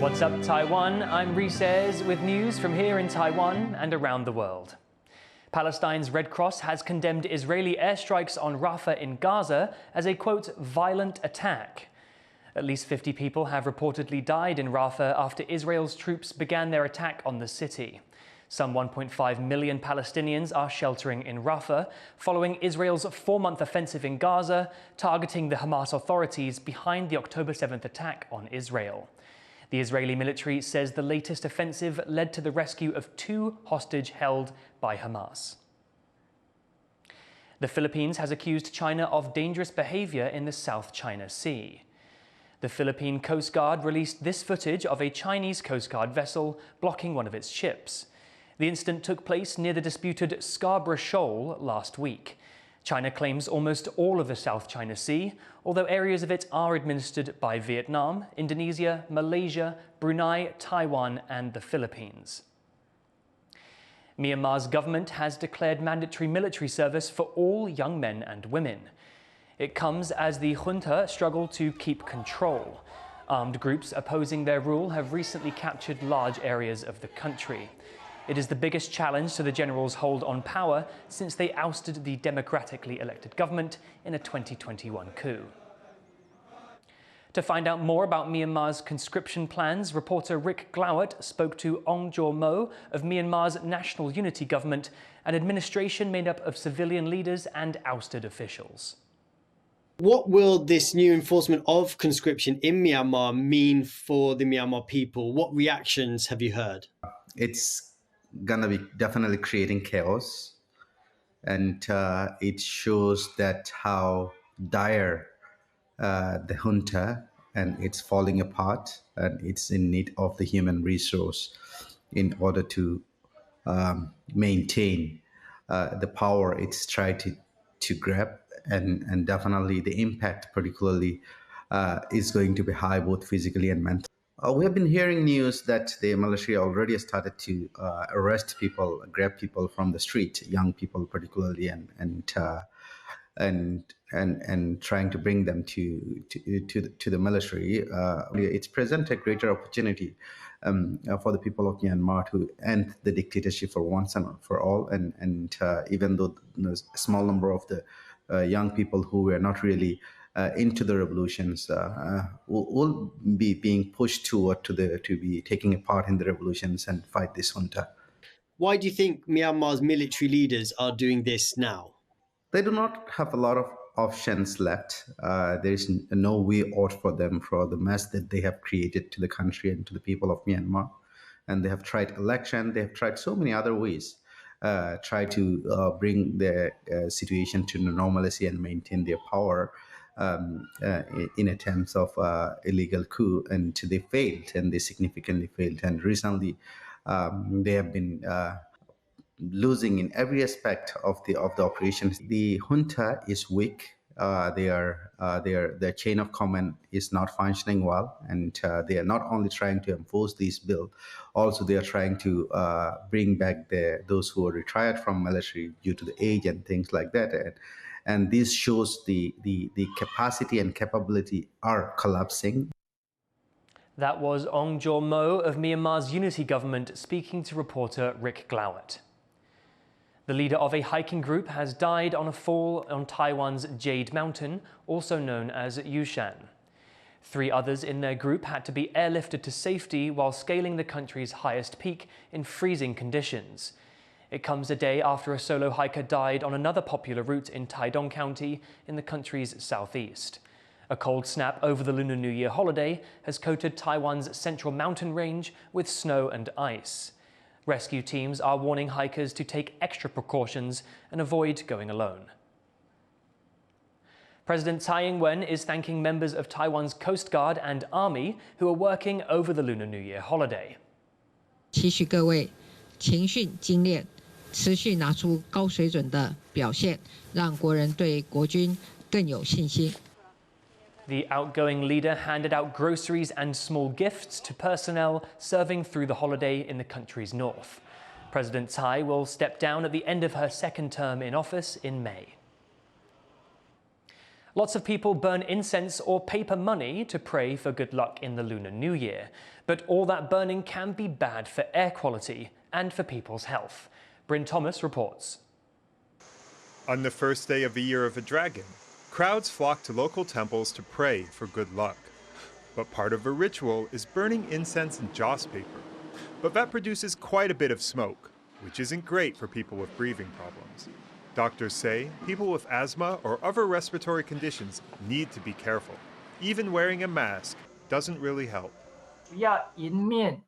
What's up, Taiwan? I'm Rees with news from here in Taiwan and around the world. Palestine's Red Cross has condemned Israeli airstrikes on Rafah in Gaza as a, quote, violent attack. At least 50 people have reportedly died in Rafah after Israel's troops began their attack on the city. Some 1.5 million Palestinians are sheltering in Rafah following Israel's 4-month offensive in Gaza, targeting the Hamas authorities behind the October 7th attack on Israel. The Israeli military says the latest offensive led to the rescue of 2 hostages held by Hamas. The Philippines has accused China of dangerous behavior in the South China Sea. The Philippine Coast Guard released this footage of a Chinese Coast Guard vessel blocking one of its ships. The incident took place near the disputed Scarborough Shoal last week. China claims almost all of the South China Sea, although areas of it are administered by Vietnam, Indonesia, Malaysia, Brunei, Taiwan and the Philippines. Myanmar's government has declared mandatory military service for all young men and women. It comes as the junta struggle to keep control. Armed groups opposing their rule have recently captured large areas of the country. It is the biggest challenge to the general's hold on power since they ousted the democratically elected government in a 2021 coup. To find out more about Myanmar's conscription plans, reporter Rick Glowett spoke to Ong Jaw Mo of Myanmar's National Unity Government, an administration made up of civilian leaders and ousted officials. What will this new enforcement of conscription in Myanmar mean for the Myanmar people? What reactions have you heard? It's gonna be definitely creating chaos, and it shows that how dire the junta and it's falling apart, and it's in need of the human resource in order to maintain the power it's tried to grab, and definitely the impact particularly is going to be high both physically and mentally. We have been hearing news that the military already started to arrest people, grab people from the street, young people particularly, and trying to bring them to the military. It's present a greater opportunity for the people of Myanmar to end the dictatorship for once and for all. And even though there's a small number of the young people who were not really into the revolutions will be being pushed to be taking a part in the revolutions and fight this junta. Why do you think Myanmar's military leaders are doing this now? They do not have a lot of options left. There is no way out for them for the mess that they have created to the country and to the people of Myanmar. And they have tried election. They have tried so many other ways. Try to bring the situation to normalcy and maintain their power. In attempts of illegal coup, and they failed, and they significantly failed. And recently, they have been losing in every aspect of the operations. The junta is weak. Their chain of command is not functioning well, and they are not only trying to enforce this bill, also they are trying to bring back those who are retired from military due to the age and things like that. And this shows the capacity and capability are collapsing. That was Ong Jaw Mo of Myanmar's Unity Government speaking to reporter Rick Glowett. The leader of a hiking group has died on a fall on Taiwan's Jade mountain, also known as Yushan. 3 others in their group had to be airlifted to safety while scaling the country's highest peak in freezing conditions. It comes a day after a solo hiker died on another popular route in Taidong County in the country's southeast. A cold snap over the Lunar New Year holiday has coated Taiwan's central mountain range with snow and ice. Rescue teams are warning hikers to take extra precautions and avoid going alone. President Tsai is thanking members of Taiwan's Coast Guard and Army who are working over the Lunar New Year holiday. 期许各位勤训精练，持续拿出高水准的表现，让国人对国军更有信心。 The outgoing leader handed out groceries and small gifts to personnel serving through the holiday in the country's north. President Tsai will step down at the end of her second term in office in May. Lots of people burn incense or paper money to pray for good luck in the Lunar New Year. But all that burning can be bad for air quality and for people's health. Bryn Thomas reports. On the first day of the Year of the Dragon, crowds flock to local temples to pray for good luck. But part of the ritual is burning incense and joss paper. But that produces quite a bit of smoke, which isn't great for people with breathing problems. Doctors say people with asthma or other respiratory conditions need to be careful. Even wearing a mask doesn't really help. 不要迎面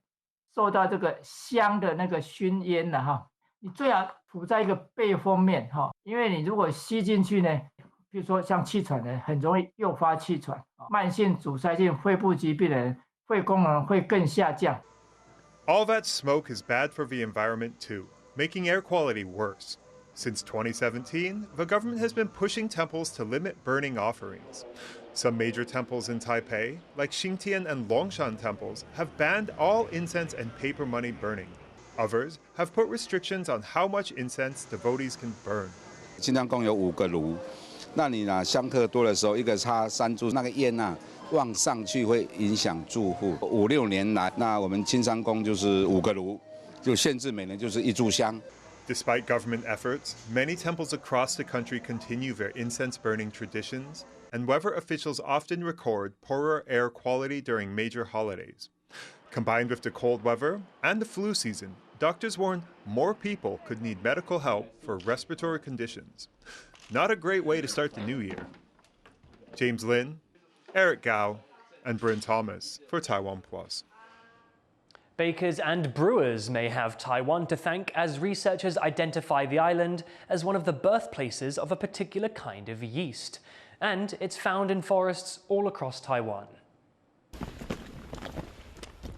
受到这个香的那个熏烟了哈，你最好处在一个背风面哈，因为你如果吸进去呢，比如说像气喘的，很容易诱发气喘，慢性阻塞性肺部疾病的人，肺功能会更下降。All that smoke is bad for the environment too, making air quality worse. Since 2017, the government has been pushing temples to limit burning offerings. Some major temples in Taipei, like Xingtian and Longshan temples, have banned all incense and paper money burning. Others have put restrictions on how much incense devotees can burn. 清凉宫有5个炉，那你呢香客多的时候，一个插3柱，那个烟往上去会影响住户。5、6年来，那我们青山宫就是5个炉，就限制每人就是1炷香。Despite government efforts, many temples across the country continue their incense burning traditions, and weather officials often record poorer air quality during major holidays. Combined with the cold weather and the flu season, doctors warn more people could need medical help for respiratory conditions. Not a great way to start the new year. James Lin, Eric Gao, and Bryn Thomas for TaiwanPlus. Bakers and brewers may have Taiwan to thank as researchers identify the island as one of the birthplaces of a particular kind of yeast. And it's found in forests all across Taiwan.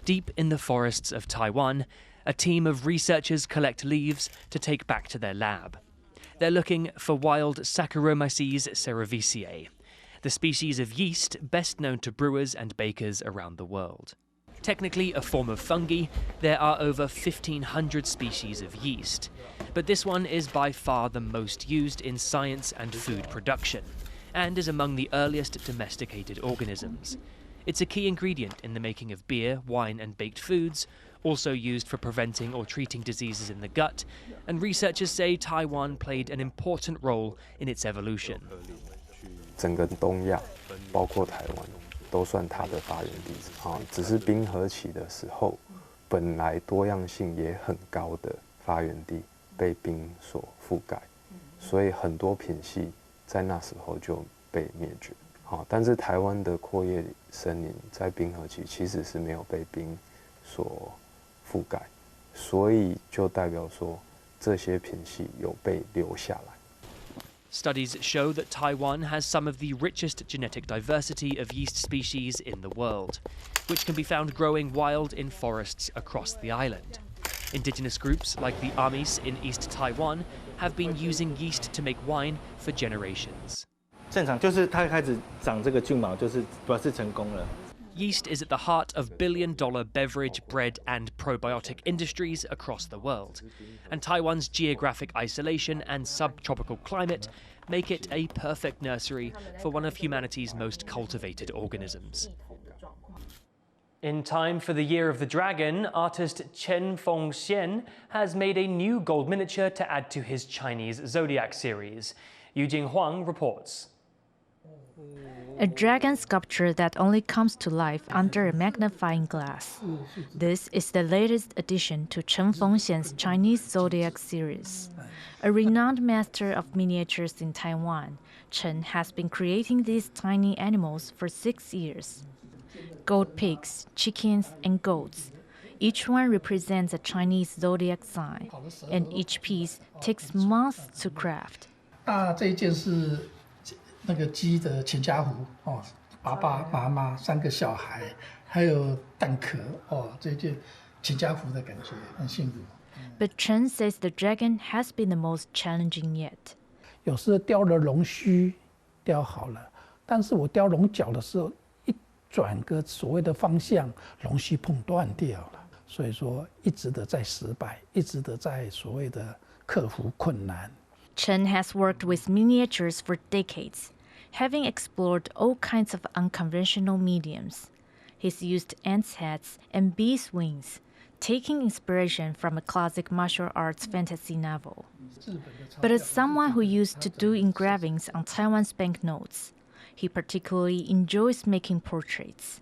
Deep in the forests of Taiwan, a team of researchers collect leaves to take back to their lab. They're looking for wild Saccharomyces cerevisiae, the species of yeast best known to brewers and bakers around the world. Technically a form of fungi, there are over 1,500 species of yeast, but this one is by far the most used in science and food production, and is among the earliest domesticated organisms. It's a key ingredient in the making of beer, wine and baked foods, also used for preventing or treating diseases in the gut, and researchers say Taiwan played an important role in its evolution. 整个东亚，包括台湾，都算它的发源地。只是冰河期的时候，本来多样性也很高的发源地被冰所覆盖，所以很多品系在那时候就被灭绝。但是台湾的阔叶森林在冰河期其实是没有被冰所覆盖，所以就代表说这些品系有被留下来。Studies show that Taiwan has some of the richest genetic diversity of yeast species in the world, which can be found growing wild in forests across the island. Indigenous groups like the Amis in East Taiwan have been using yeast to make wine for generations. 正常就是它开始长这个菌毛，就是表示成功了。 Yeast is at the heart of billion-dollar beverage, bread and probiotic industries across the world. And Taiwan's geographic isolation and subtropical climate make it a perfect nursery for one of humanity's most cultivated organisms. In time for the Year of the Dragon, artist Chen Fengxian has made a new gold miniature to add to his Chinese zodiac series. Yujing Huang reports. A dragon sculpture that only comes to life under a magnifying glass. This is the latest addition to Chen Fengxian's Chinese zodiac series. A renowned master of miniatures in Taiwan, Chen has been creating these tiny animals for 6 years. Gold pigs, chickens, and goats. Each one represents a Chinese zodiac sign, and each piece takes months to craft. 这一件是那个鸡的全家福爸爸妈妈3个小孩，还有蛋壳这件全家福的感觉很幸福。But Chen says the dragon has been the most challenging yet. 有时雕了龙须，雕好了，但是我雕龙角的时候，一转个所谓的方向，龙须碰断掉了。所以说，一直的在失败，一直的在所谓的克服困难。Chen has worked with miniatures for decades. Having explored all kinds of unconventional mediums, he's used ants' heads and bees' wings, taking inspiration from a classic martial arts fantasy novel. But as someone who used to do engravings on Taiwan's banknotes, he particularly enjoys making portraits.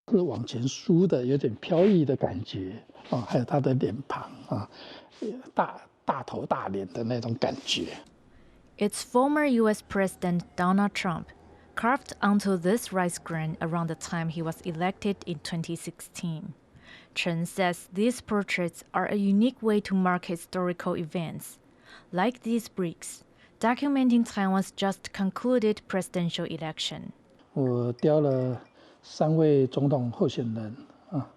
是往前梳的，有点飘逸的感觉啊，还有他的脸庞啊，大头大脸的那种感觉。 It's former U.S. President Donald Trump, carved onto this rice grain around the time he was elected in 2016. Chen says these portraits are a unique way to mark historical events, like these bricks, documenting Taiwan's just concluded presidential election. 我雕了3位总统候选人啊，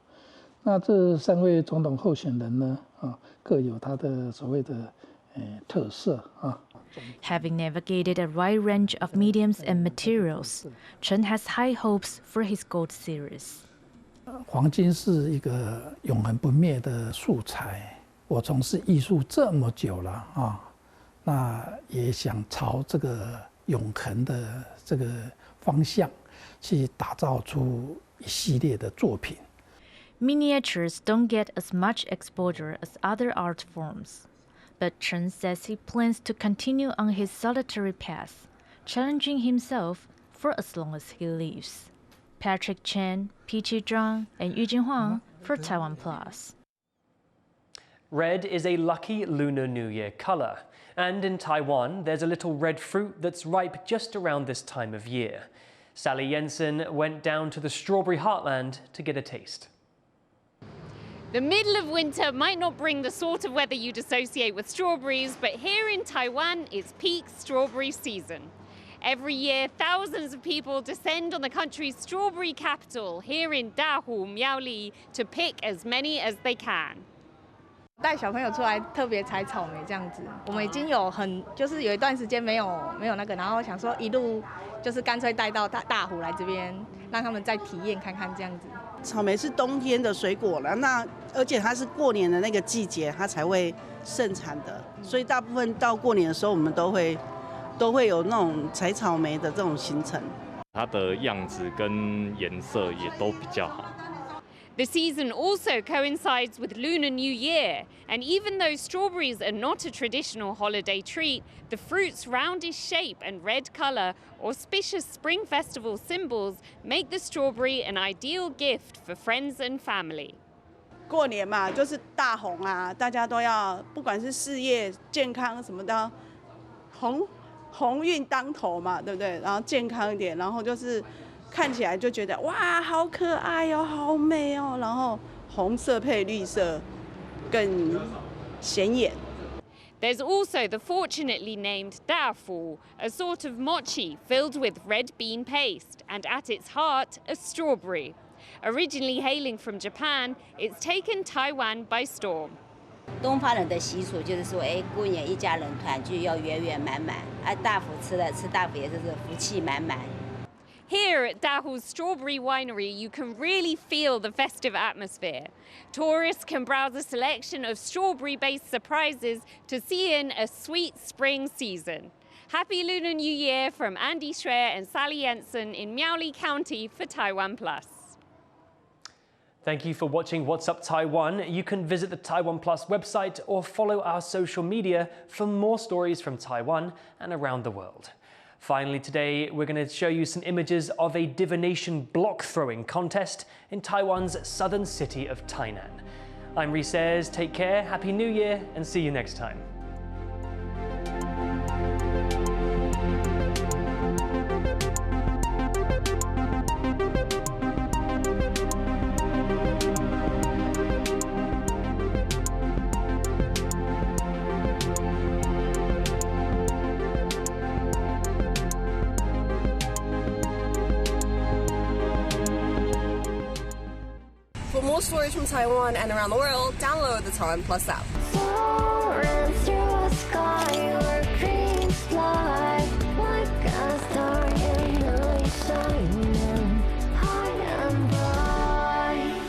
那这3位总统候选人呢啊，各有他的所谓的特色啊。 Having navigated a wide range of mediums and materials, Chen has high hopes for his gold series. 黄金是一个永恒不灭的素材。我从事艺术这么久了啊，那也想朝这个永恒的这个方向去打造出一系列的作品。Miniatures don't get as much exposure as other art forms. But Chen says he plans to continue on his solitary path, challenging himself for as long as he lives. Patrick Chen, Piqi Zhang, and Yujin Huang for TaiwanPlus. Red is a lucky Lunar New Year color, and in Taiwan there's a little red fruit that's ripe just around this time of year. Sally Jensen went down to the strawberry heartland to get a taste. The middle of winter might not bring the sort of weather you'd associate with strawberries, but here in Taiwan, it's peak strawberry season. Every year, thousands of people descend on the country's strawberry capital here in Dahu, Miaoli, to pick as many as they can. 带小朋友出来特别采草莓这样子，我们已经有就是有一段时间没有那个，然后想说一路就是干脆带到大湖来这边，让他们再体验看看这样子。草莓是冬天的水果了，那而且它是过年的那个季节，它才会盛产的，所以大部分到过年的时候，我们都会有那种采草莓的这种行程。它的样子跟颜色也都比较好。 The season also coincides with Lunar New Year, and even though strawberries are not a traditional holiday treat, the fruit's roundish shape and red color, auspicious spring festival symbols, make the strawberry an ideal gift for friends and family. 过年嘛，就是大红啊，大家都要，不管是事业、健康什么的，鸿运当头嘛，对不对？然后健康一点，然后就是。 看起来就觉得哇，好可爱哦，好美哦，然后红色配绿色更显眼。There's also the fortunately named Dafu, a sort of mochi filled with red bean paste, and at its heart, a strawberry. Originally hailing from Japan, it's taken Taiwan by storm. 东方人的习俗就是说，过年一家人团聚要圆圆满满，大福吃大福也是福气满满。 Here at Dahu's Strawberry Winery, you can really feel the festive atmosphere. Tourists can browse a selection of strawberry-based surprises to see in a sweet spring season. Happy Lunar New Year from Andy Schreer and Sally Jensen in Miaoli County for TaiwanPlus. Thank you for watching What's Up Taiwan. You can visit the TaiwanPlus website or follow our social media for more stories from Taiwan and around the world. Finally today, we're going to show you some images of a divination block throwing contest in Taiwan's southern city of Tainan. I'm Rhys Ayres, take care, Happy New Year, and see you next time. For more stories from Taiwan and around the world, download the TaiwanPlus app. Soaring through a sky where dreams fly, like a star in the shining high and bright.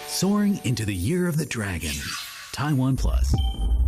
Soaring into the year of the dragon. TaiwanPlus.